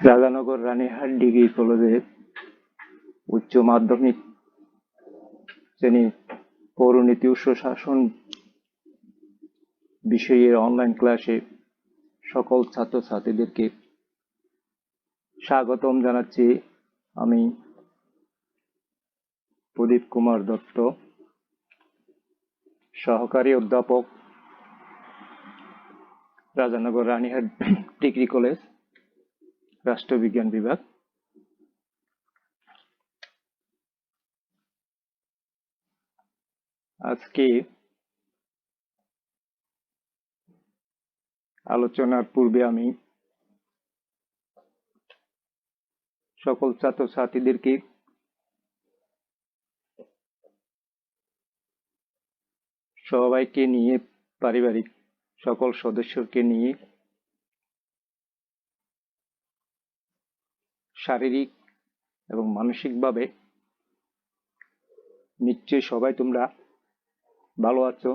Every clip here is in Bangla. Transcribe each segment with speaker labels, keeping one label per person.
Speaker 1: রাধানগর রানীহাট ডিগ্রি কলেজে উচ্চ মাধ্যমিক শ্রেণী পৌরনীতি ও সুশাসন বিষয়ের অনলাইন ক্লাসে সকল ছাত্রছাত্রীদেরকে স্বাগতম জানাচ্ছি। আমি প্রদীপ কুমার দত্ত, সহকারী অধ্যাপক, রাধানগর রানীহাট ডিগ্রি কলেজ, রাষ্ট্রবিজ্ঞান বিভাগ। আজকে আলোচনার পূর্বে আমি সকল ছাত্রছাত্রীদেরকে সবাইকে নিয়ে, পারিবারিক সকল সদস্যকে নিয়ে শারীরিক এবং মানসিকভাবে নিশ্চয়ই সবাই তোমরা ভালো আছো।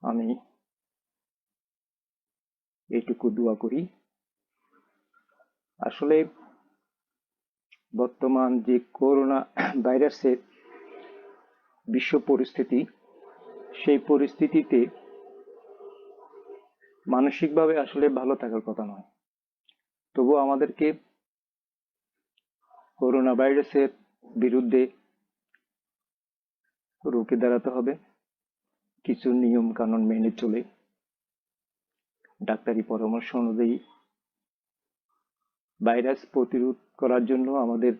Speaker 1: আমি এইটুকু দোয়া করি। আসলে বর্তমান যে করোনা ভাইরাসের বিশ্ব পরিস্থিতি, সেই পরিস্থিতিতে মানসিকভাবে আসলে ভালো থাকার কথা নয়, তবু আমাদেরকে করোনা ভাইরাসের বিরুদ্ধে রুখে দাঁড়াতে হবে। কিছু নিয়ম কানুন মেনে চলে ডাক্তারি পরামর্শ অনুযায়ী ভাইরাস প্রতিরোধ করার জন্য আমাদের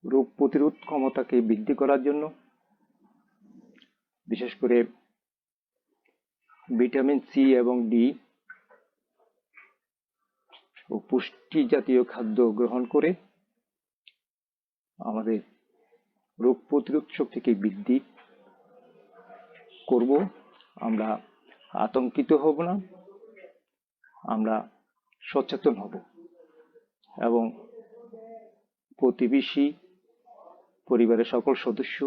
Speaker 1: রোগ প্রতিরোধ ক্ষমতাকে বৃদ্ধি করার জন্য বিশেষ করে ভিটামিন সি এবং ডি ও পুষ্টি জাতীয় খাদ্য গ্রহণ করে আমাদের রোগ প্রতিরোধ শক্তিকে বৃদ্ধি করব। আমরা আতঙ্কিত হব না, আমরা সচেতন হব এবং প্রতিবেশী, পরিবারের সকল সদস্য,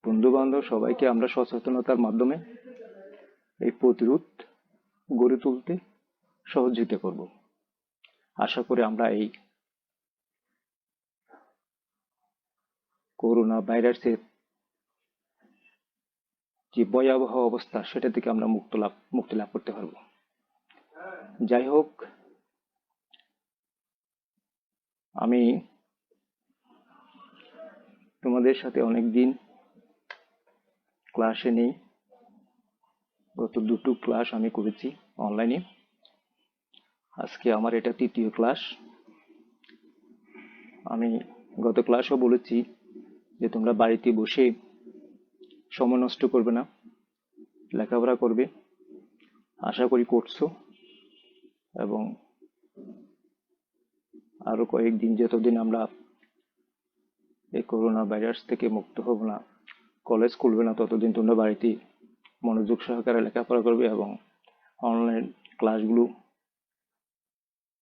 Speaker 1: বন্ধু বান্ধব সবাইকে আমরা সচেতনতার মাধ্যমে এই প্রতিরোধ গড়ে তুলতে সহযোগিতা করব। আশা করি আমরা এই করোনা ভাইরাসের যে ভয়াবহ অবস্থা, সেটা থেকে আমরা মুক্তি লাভ করতে পারব। যাই হোক, আমি তোমাদের সাথে অনেকদিন ক্লাসে নেই। গত দুটো ক্লাস আমি করেছি অনলাইনে, আজকে আমার এটা তৃতীয় ক্লাস। আমি গত ক্লাসও বলেছি যে তোমরা বাড়িতে বসে সময় নষ্ট করবে না, লেখাপড়া করবে। আশা করি করছো, এবং আরো কয়েকদিন, যতদিন আমরা এই করোনা ভাইরাস থেকে মুক্ত হব না, কলেজ খুলবে না, ততদিন তোমরা বাড়িতে মনোযোগ সহকারে লেখাপড়া করবে এবং অনলাইন ক্লাসগুলো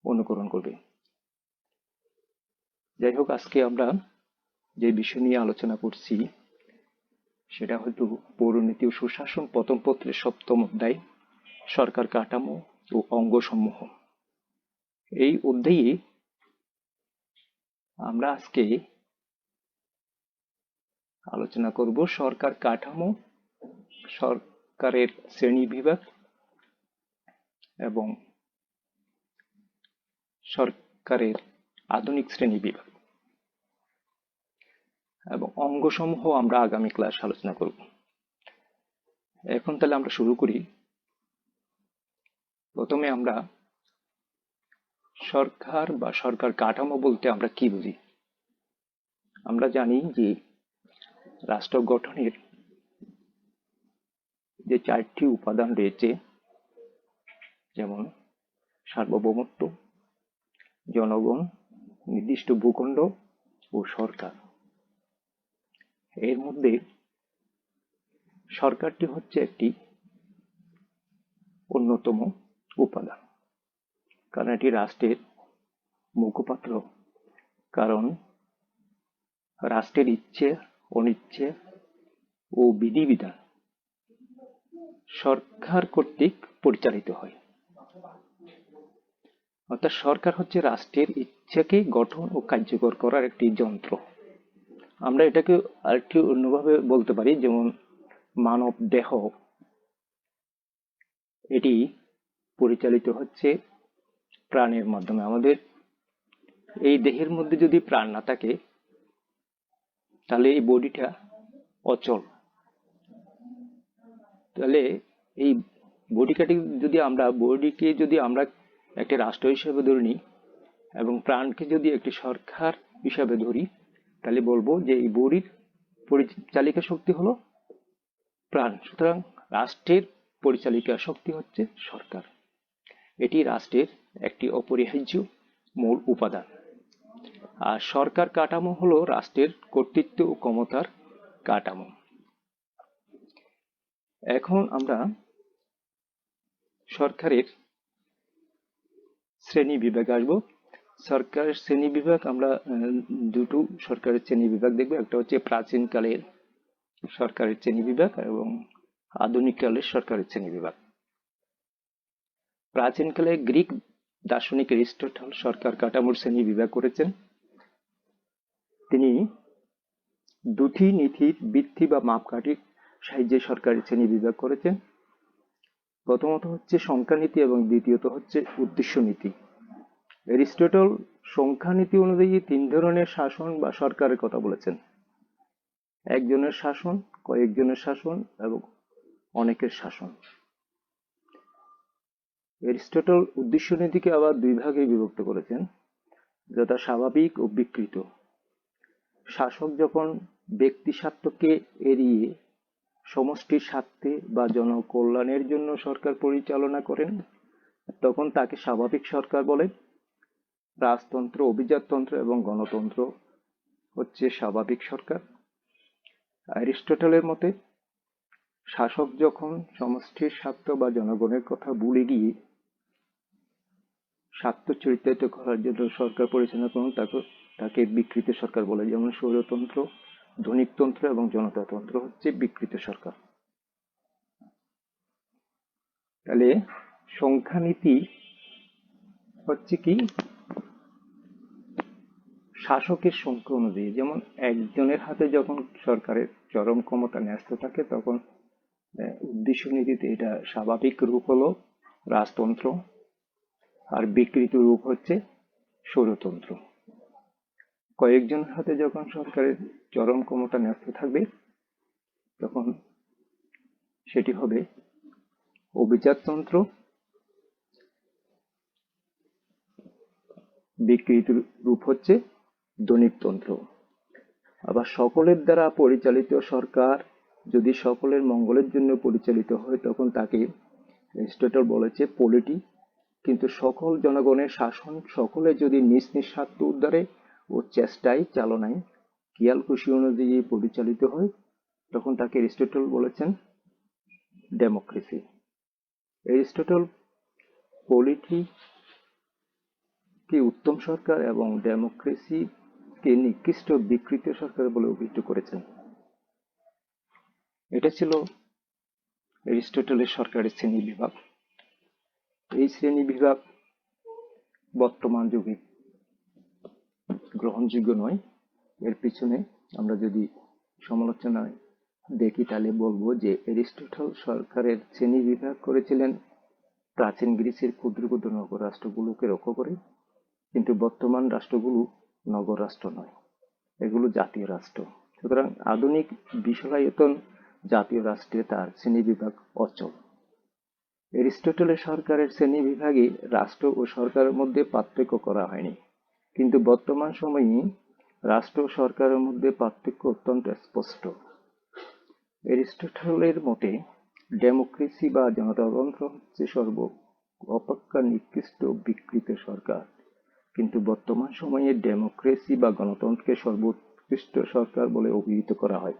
Speaker 1: অনুকরণ করবে। যাই হোক, আজকে আমরা যে বিষয় নিয়ে আলোচনা করছি সেটা হয়তো পৌরনীতি ও সুশাসন প্রথম পত্রের 7ম অধ্যায়, সরকার কাঠামো ও অঙ্গসমূহ। এই অধ্যায়ে আমরা আজকে আলোচনা করব সরকার কাঠামো, সরকারের শ্রেণী বিভাগ এবং সরকারের আধুনিক শ্রেণী বিভাগ, এবং অঙ্গসমূহ আমরা আগামী ক্লাস আলোচনা করব। এখন তাহলে আমরা শুরু করি। প্রথমে আমরা সরকার বা সরকার কাঠামো বলতে আমরা কি বুঝি। আমরা জানি যে রাষ্ট্র গঠনের যে 4টি উপাদান রয়েছে, যেমন সার্বভৌমত্ব, জনগণ, নির্দিষ্ট ভূখণ্ড ও সরকার। এর মধ্যে সরকারটি হচ্ছে একটি অন্যতম উপাদান, কারণ এটি রাষ্ট্রের মুখপাত্র। কারণ রাষ্ট্রের ইচ্ছে, অনিচ্ছে ও বিধিবিধান সরকার কর্তৃক পরিচালিত হয়। অর্থাৎ সরকার হচ্ছে রাষ্ট্রের ইচ্ছাকে গঠন ও কার্যকর করার একটি যন্ত্র। আমরা এটাকে আরেকটু অন্যভাবে বলতে পারি, যেমন মানব দেহ, এটি পরিচালিত হচ্ছে প্রাণের মাধ্যমে। আমাদের এই দেহের মধ্যে যদি প্রাণ না থাকে তাহলে এই বডিটা অচল। তাহলে এই বডিকে যদি আমরা একটা রাষ্ট্র হিসেবে ধরে নিই এবং প্রাণকে যদি একটি সরকার হিসাবে ধরি, তাহলে বলবো যে এই বডির পরিচালিকা শক্তি হলো প্রাণ। সুতরাং রাষ্ট্রের পরিচালিকা শক্তি হচ্ছে সরকার। এটি রাষ্ট্রের একটি অপরিহার্য মূল উপাদান। আর সরকার কাঠামো হলো রাষ্ট্রের কর্তৃত্ব ও ক্ষমতার কাঠামো। এখন আমরা সরকারের শ্রেণী বিভাগে আসবো। সরকারের শ্রেণী বিভাগ আমরা দুটো সরকারের শ্রেণী বিভাগ দেখবো। একটা হচ্ছে প্রাচীনকালের সরকারের শ্রেণী বিভাগ এবং আধুনিক কালের সরকারের শ্রেণী বিভাগ। প্রাচীনকালে গ্রিক দার্শনিক এরিস্টটল সরকার কাঠামোর শ্রেণী বিভাগ করেছেন। তিনি দুটি নীতির ভিত্তি বা মাপকাঠির সাহায্যে সরকারের শ্রেণী বিভাগ করেছেন। প্রথমত হচ্ছে সংখ্যা নীতি এবং দ্বিতীয়ত হচ্ছে উদ্দেশ্য নীতি। এরিস্টটল সংখ্যা নীতি অনুযায়ী তিন ধরনের শাসন বা সরকারের কথা বলেছেন: একজনের শাসন, কয়েকজনের শাসন এবং অনেকের শাসন। এরিস্টটল উদ্দেশ্য নীতিকে আবার দুই ভাগে বিভক্ত করেছেন, যথা স্বাভাবিক ও বিকৃত। শাসক যখন ব্যক্তি স্বার্থকে এড়িয়ে সমষ্টির স্বার্থে বা জনকল্যাণের জন্য সরকার পরিচালনা করেন তখন তাকে স্বাভাবিক সরকার বলে। রাজতন্ত্র, অভিজাততন্ত্র এবং গণতন্ত্র হচ্ছে স্বাভাবিক সরকার। অ্যারিস্টটলের মতে শাসক যখন সমষ্টির স্বার্থ বা জনগণের কথা ভুলে গিয়ে স্বার্থ চরিতার্থ করার জন্য সরকার পরিচালনা করেন তাকে বিকৃত সরকার বলে। যেমন স্বৈরতন্ত্র, ধনিকতন্ত্র এবং জনতাতন্ত্র হচ্ছে বিকৃত সরকার। তাহলে সংখ্যানীতি হচ্ছে কি? শাসকের সংখ্যা অনুযায়ী, যেমন একজনের হাতে যখন সরকারের চরম ক্ষমতা ন্যস্ত থাকে তখন উদ্দেশ্য নীতিতে এটা স্বাভাবিক রূপ হলো রাজতন্ত্র, আর বিকৃত রূপ হচ্ছে স্বৈরতন্ত্র। কয়েকজন হাতে যখন সরকারের চরম ক্ষমতা ন্যস্ত থাকবে তখন সেটি হবে অভিজাততন্ত্র, বিকৃত রূপ হচ্ছে ধনিকতন্ত্র। আবার সকলের দ্বারা পরিচালিত সরকার যদি সকলের মঙ্গলের জন্য পরিচালিত হয় তখন তাকে এরিস্টটল বলেছে পলিটি। কিন্তু সকল জনগণের শাসন সকলে যদি নিজ নিজ স্বার্থ উদ্ধারে ও চেষ্টায় চালনায় কিয়াল খুশি অনুযায়ী পরিচালিত হয় তখন তাকে এরিস্টটল বলেছেন ডেমোক্রেসি। এরিস্টটল পলিটি কে উত্তম সরকার এবং ডেমোক্রেসি কে নিকৃষ্ট বিকৃত সরকার বলে অভিহিত করেছেন। এটা ছিল এরিস্টটলের সরকারের শ্রেণী বিভাগ। এই শ্রেণী বিভাগ বর্তমান যুগে গ্রহণযোগ্য নয়। এর পিছনে আমরা যদি সমালোচনায় দেখি তাহলে বলবো যে এরিস্টটল সরকারের শ্রেণী বিভাগ করেছিলেন প্রাচীন গ্রিসের ক্ষুদ্র ক্ষুদ্র নগর রাষ্ট্রগুলোকে রক্ষা করে, কিন্তু বর্তমান রাষ্ট্রগুলো নগর রাষ্ট্র নয়, এগুলো জাতীয় রাষ্ট্র। সুতরাং আধুনিক বিশালায়তন জাতীয় রাষ্ট্রে তার শ্রেণী বিভাগ অচল। এরিস্টটলের সরকারের শ্রেণী বিভাগে রাষ্ট্র ও সরকারের মধ্যে পার্থক্য করা হয়নি, কিন্তু বর্তমান সময়ে রাষ্ট্র ও সরকারের মধ্যে পার্থক্য অত্যন্ত স্পষ্ট। এরিস্টটলের মতে ডেমোক্রেসি বা জনতাতন্ত্র হচ্ছে অপেক্ষা নিকৃষ্ট বিকৃত সরকার, কিন্তু বর্তমান সময়ে ডেমোক্রেসি বা গণতন্ত্রকে সর্বোৎকৃষ্ট সরকার বলে অভিহিত করা হয়।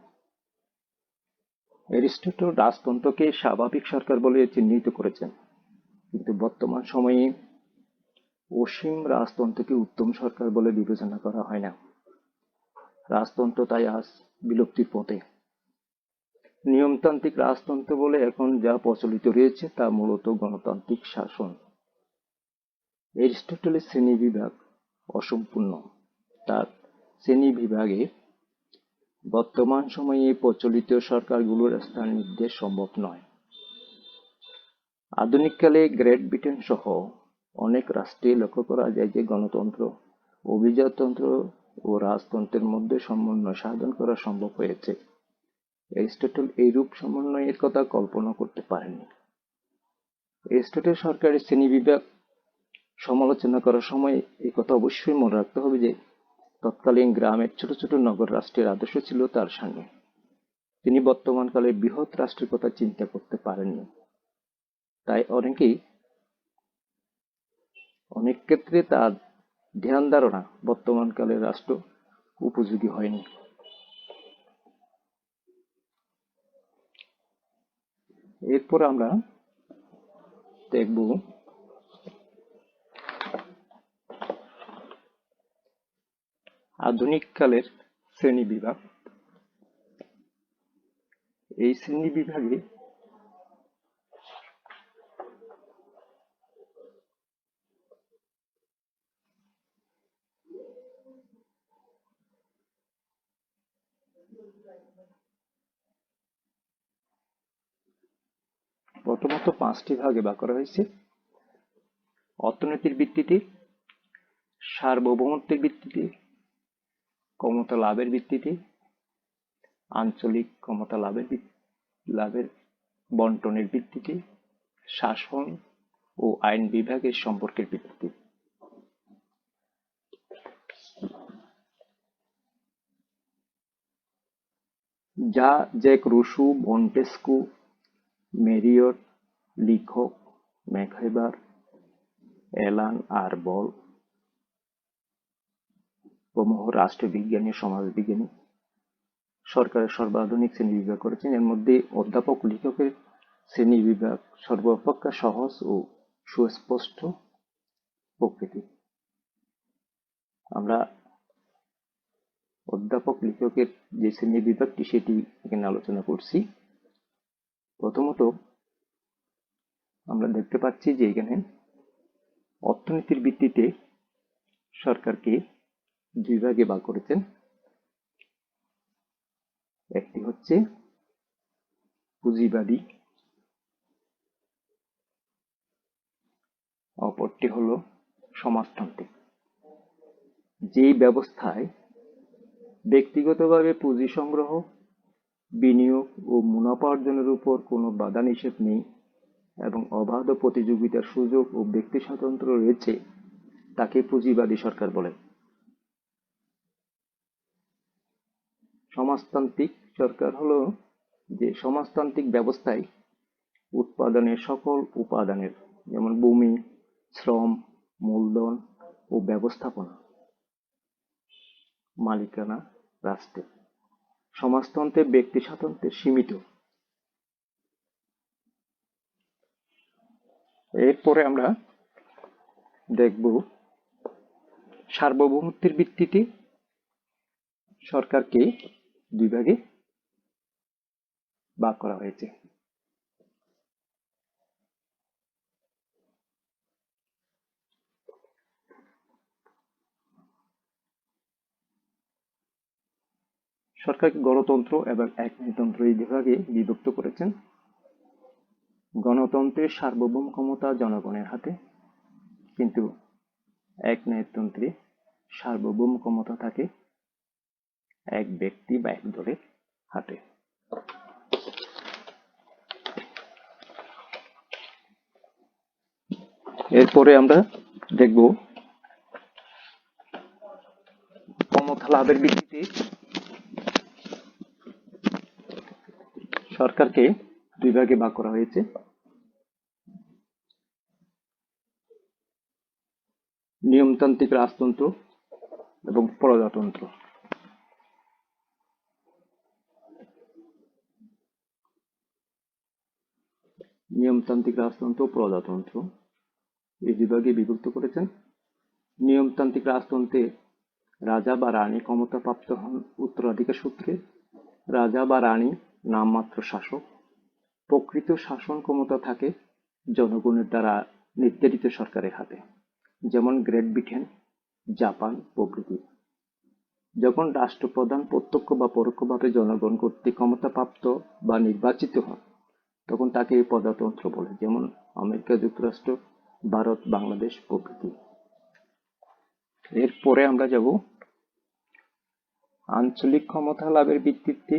Speaker 1: এরিস্টটল রাজতন্ত্রকে স্বাভাবিক সরকার বলে চিহ্নিত করেছেন, কিন্তু বর্তমান সময়ে অসীম রাজতন্ত্রকে উত্তম সরকার বলে বিবেচনা করা হয় না। রাজতন্ত্র তাই আজ বিলুপ্তির পথে। নিয়মতান্ত্রিক রাজতন্ত্র বলে এখন যা প্রচলিত রয়েছে তা মূলত গণতান্ত্রিক শাসন। এরিস্টটলের শ্রেণীবিভাগ অসম্পূর্ণ। তার শ্রেণীবিভাগে বর্তমান সময়ে প্রচলিত সরকারগুলোর স্থান নির্দেশ সম্ভব নয়। আধুনিককালে গ্রেট ব্রিটেন সহ অনেক রাষ্ট্রে লক্ষ্য করা যায় যে গণতন্ত্র, অভিজাততন্ত্র ও রাজতন্ত্রের মধ্যে সমন্বয় সাধন করা সম্ভব হয়েছে। এরিস্টটল এইরূপ সমন্বয়ের কথা কল্পনা করতে পারেননি। এরিস্টটল সরকারের শ্রেণীবিভাগ সমালোচনা করার সময় এই কথা অবশ্যই মনে রাখতে হবে যে তৎকালীন গ্রামের ছোট ছোট নগর রাষ্ট্রের আদর্শ ছিল তার সামনে। তিনি বর্তমানকালের বৃহৎ রাষ্ট্রের কথা চিন্তা করতে পারেননি। তাই অনেক ক্ষেত্রে তার ধ্যান ধারণা বর্তমানকালের রাষ্ট্র উপযোগী হয়নি। এরপর আমরা দেখব আধুনিক কালের শ্রেণীবিভাগ। এই শ্রেণীবিভাগে প্রথমত 5টি ভাগে ভাগ করা হয়েছে: অর্থনীতির ভিত্তিতে, সার্বভৌমত্বের ভিত্তিতে, ক্ষমতা লাভের ভিত্তিতে, আঞ্চলিক ক্ষমতা লাভের বন্টনের ভিত্তিতে, শাসন ও আইন বিভাগের সম্পর্কের ভিত্তিতে। যা জ্যাক রুসো, মন্টেস্কু, মেরিয়ট, লিখক, ম্যাকহেবার, অ্যালান আর বল প্রমুখ রাষ্ট্রবিজ্ঞানী ও সমাজবিজ্ঞানী সরকারের সর্বাধুনিক শ্রেণীবিভাগ করেছেন। এর মধ্যে অধ্যাপক লেখকের শ্রেণীবিভাগ সর্বাপেক্ষা সহজ ও সুস্পষ্ট প্রকৃতির। আমরা অধ্যাপক লেখকের যে শ্রেণীবিভাগটি সেটি এখানে আলোচনা করছি। প্রথমত আমরা দেখতে পাচ্ছি যে এখানে অর্থনীতির ভিত্তিতে সরকারকে দুই ভাগে ভাগ করেছেন। একটি হচ্ছে পুঁজিবাদী, অপরটি হলো সমাজতান্ত্রিক। যে ব্যবস্থায় ব্যক্তিগতভাবে পুঁজি সংগ্রহ, বিনিয়োগ ও মুনাফা অর্জনের উপর কোনো বাধা নিষেধ নেই এবং অবাধ প্রতিযোগিতার সুযোগ ও ব্যক্তি স্বাতন্ত্র্য রয়েছে তাকে পুঁজিবাদী সরকার বলে। সমাজতান্ত্রিক সরকার হলো যে সমাজতান্ত্রিক ব্যবস্থায় উৎপাদনের সকল উপাদানের, যেমন ভূমি, শ্রম, মূলধন ও ব্যবস্থাপনা মালিকানা রাষ্ট্রের। সমাজতন্ত্রে ব্যক্তি স্বাতন্ত্র্য সীমিত। এরপরে আমরা দেখব সার্বভৌমত্বের ভিত্তিতে সরকারকে দুই ভাগে ভাগ করা হয়েছে। সরকারকে গণতন্ত্র এবং একনায়কতন্ত্র এই বিভাগে বিভক্ত করেছেন। গণতন্ত্রের সার্বভৌম ক্ষমতা জনগণের হাতে, কিন্তু একনায়কতন্ত্রে সার্বভৌম ক্ষমতা থাকে এক ব্যক্তি বা এক দলের হাতে। এরপরে আমরা দেখব ক্ষমতা লাভের ভিত্তিতে সরকারকে দুই ভাগে ভাগ করা হয়েছে। নিয়মতান্ত্রিক রাজতন্ত্র এবং প্রজাতন্ত্র। নিয়মতান্ত্রিক রাজতন্ত্র ও প্রজাতন্ত্র এই বিভাগে বিভক্ত করেছেন। নিয়মতান্ত্রিক রাজতন্ত্রে রাজা বা রানী ক্ষমতাপ্রাপ্ত হন উত্তরাধিকার সূত্রে। রাজা বা রানী নামমাত্র শাসক। প্রকৃত শাসন ক্ষমতা থাকে জনগণের দ্বারা নির্ধারিত সরকারের হাতে, যেমন গ্রেট ব্রিটেন, জাপান প্রভৃতি। যখন রাষ্ট্রপ্রধান প্রত্যক্ষ বা পরোক্ষভাবে জনগণ কর্তৃক ক্ষমতাপ্রাপ্ত বা নির্বাচিত হন, তখন তাকে প্রজাতন্ত্র বলে, যেমন আমেরিকা যুক্তরাষ্ট্র, ভারত, বাংলাদেশ প্রভৃতি। এরপরে আমরা যাব আঞ্চলিক ক্ষমতা লাভের ভিত্তিতে,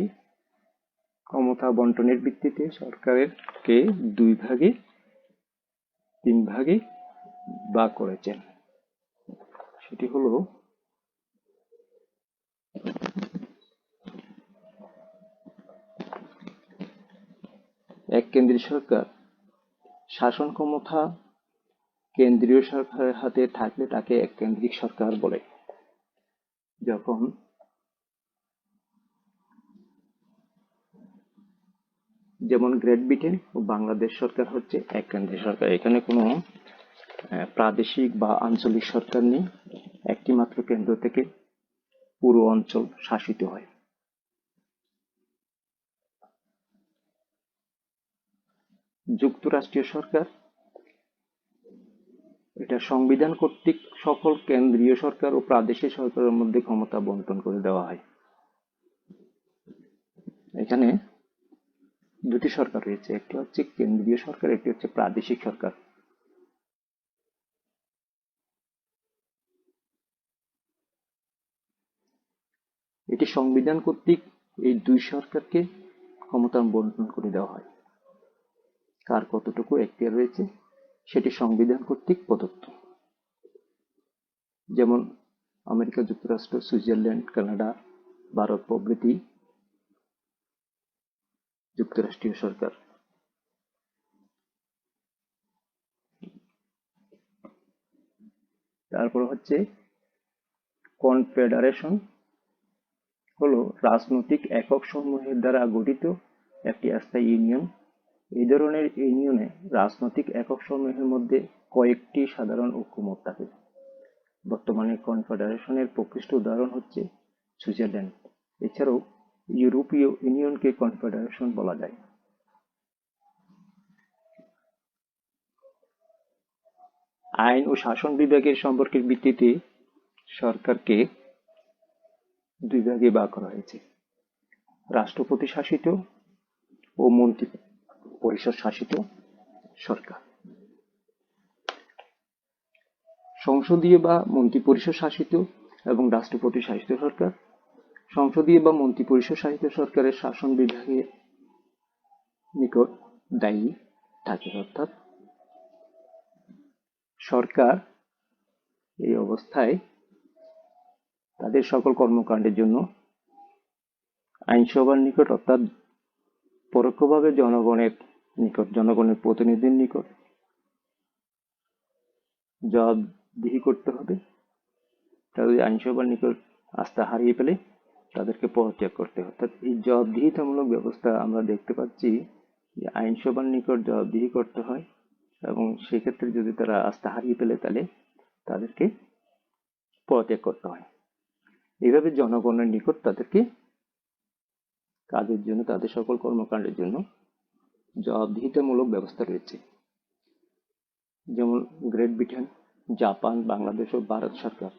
Speaker 1: ক্ষমতা বন্টনের ভিত্তিতে সরকারকে 2 ভাগে 3 ভাগে ভাগ করেছেন। সেটি হলো এককেন্দ্রী সরকার। শাসন ক্ষমতা কেন্দ্রীয় সরকারের হাতে থাকলে তাকে এককেন্দ্রিক সরকার বলে। যখন যেমন গ্রেট ব্রিটেন ও বাংলাদেশ সরকার হচ্ছে এককেন্দ্রিক সরকার, এখানে কোনো প্রাদেশিক বা আঞ্চলিক সরকার নেই, একটি মাত্র কেন্দ্র থেকে পুরো অঞ্চল শাসিত হয়। যুক্তরাষ্ট্রীয় সরকার, এটা সংবিধান কর্তৃক সকল কেন্দ্রীয় সরকার ও প্রাদেশিক সরকারের মধ্যে ক্ষমতা বন্টন করে দেওয়া হয়। এখানে 2টি সরকার রয়েছে, একটি হচ্ছে কেন্দ্রীয় সরকার, একটি হচ্ছে প্রাদেশিক সরকার। এটি সংবিধান কর্তৃক এই 2 সরকারকে ক্ষমতা বন্টন করে দেওয়া হয়। কার কতটুকু এখতিয়ার রয়েছে সেটি সংবিধান কর্তৃক প্রদত্ত। যেমন আমেরিকা যুক্তরাষ্ট্র, সুইজারল্যান্ড, কানাডা, ভারত প্রভৃতি যুক্তরাষ্ট্রীয় সরকার। তারপর হচ্ছে কনফেডারেশন, হলো রাজনৈতিক একক সমূহের দ্বারা গঠিত একটি অস্থায়ী ইউনিয়ন। এই ধরনের ইউনিয়নে রাজনৈতিক একক সমূহের মধ্যে কয়েকটি সাধারণ ঐক্যমত থাকে। বর্তমানে কনফেডারেশনের প্রকৃষ্ট উদাহরণ হচ্ছে সুইজারল্যান্ড। এছাড়াও ইউরোপীয় ইউনিয়নকে কনফেডারেশন বলা যায়। আইন ও শাসন বিভাগের সম্পর্কের ভিত্তিতে সরকারকে 2 ভাগে ভাগ করা হয়েছে: রাষ্ট্রপতি শাসিত ও মন্ত্রী পরিষদ শাসিত সরকার। সংসদীয় বা মন্ত্রিপরিষদ শাসিত এবং রাষ্ট্রপতি শাসিত সরকার। সংসদীয় বা মন্ত্রিপরিষদ শাসিত সরকারের শাসন বিভাগের নিকট দায়ী থাকে, অর্থাৎ সরকার এই অবস্থায় তাদের সকল কর্মকাণ্ডের জন্য আইনসভার নিকট, অর্থাৎ পরোক্ষভাবে জনগণের নিকট, জনগণের প্রতিনিধির নিকট জবাবদিহি করতে হবে। তাদের আইনসভার নিকট আস্থা হারিয়ে ফেলে তাদেরকে পদত্যাগ করতে হবে। অর্থাৎ এই জবাবদিহিতামূলক ব্যবস্থা আমরা দেখতে পাচ্ছি যে আইনসভার নিকট জবাবদিহি করতে হয়, এবং সেক্ষেত্রে যদি তারা আস্থা হারিয়ে ফেলে তাহলে তাদেরকে পদত্যাগ করতে হয়। এইভাবে জনগণের নিকট তাদেরকে কাজের জন্য, তাদের সকল কর্মকাণ্ডের জন্য জবাবদিহিতামূলক ব্যবস্থা রয়েছে। যেমন গ্রেট ব্রিটেন, জাপান, বাংলাদেশ ও ভারত সরকার,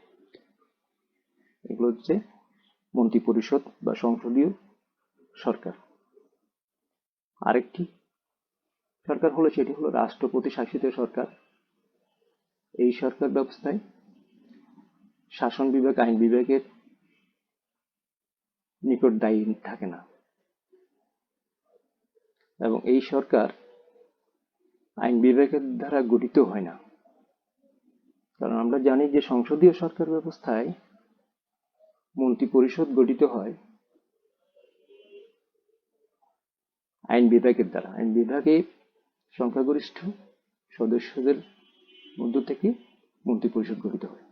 Speaker 1: এগুলো হচ্ছে মন্ত্রিপরিষদ বা সংসদীয় সরকার। আরেকটি সরকার হলো, সেটি হলো রাষ্ট্রপতি শাসিত সরকার। এই সরকার ব্যবস্থায় শাসন বিভাগ আইন বিভাগের নিকট দায়ী থাকে না, এবং এই সরকার আইন বিভাগের দ্বারা গঠিত হয় না। কারণ আমরা জানি যে সংসদীয় সরকার ব্যবস্থায় মন্ত্রিপরিষদ গঠিত হয় আইন বিভাগের দ্বারা। আইন বিভাগে সংখ্যাগরিষ্ঠ সদস্যদের মধ্য থেকে মন্ত্রিপরিষদ গঠিত হয়।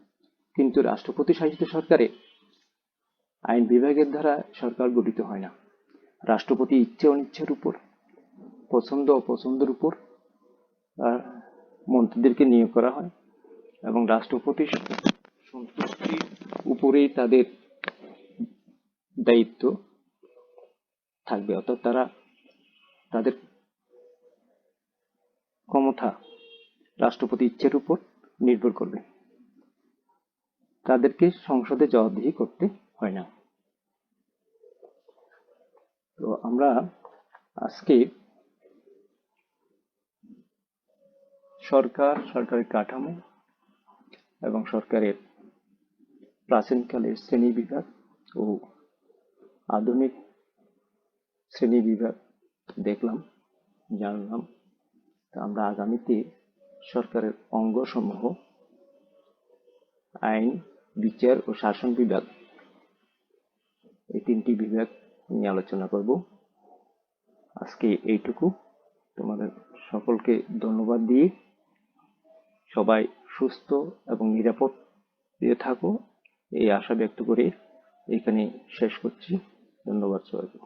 Speaker 1: কিন্তু রাষ্ট্রপতি শাসিত সরকারে আইন বিভাগের দ্বারা সরকার গঠিত হয় না। রাষ্ট্রপতি ইচ্ছে অনিচ্ছার উপর, পছন্দ অপছন্দের উপর মন্ত্রীদেরকে নিয়োগ করা হয়, এবং রাষ্ট্রপতির উপরেই তাদের দায়িত্ব থাকবে, অর্থাৎ তাদের ক্ষমতা রাষ্ট্রপতি ইচ্ছের উপর নির্ভর করবে। তাদেরকে সংসদে জবাবদিহি করতে হয় না। তো আমরা আজকে সরকারের কাঠামো এবং সরকারের প্রাচীনকালের শ্রেণীবিভাগ ও আধুনিক শ্রেণীবিভাগ দেখলাম, জানলাম। তা আমরা আগামীতে সরকারের অঙ্গসমূহ আইন, বিচার ও শাসন বিভাগ, এই তিনটি বিভাগ নিয়ে আলোচনা করব। আজকে এইটুকু। তোমাদের সকলকে ধন্যবাদ দিয়ে সবাই সুস্থ এবং নিরাপদ থাকো এই আশা ব্যক্ত করে এখানে শেষ করছি। ধন্যবাদ সবাইকে।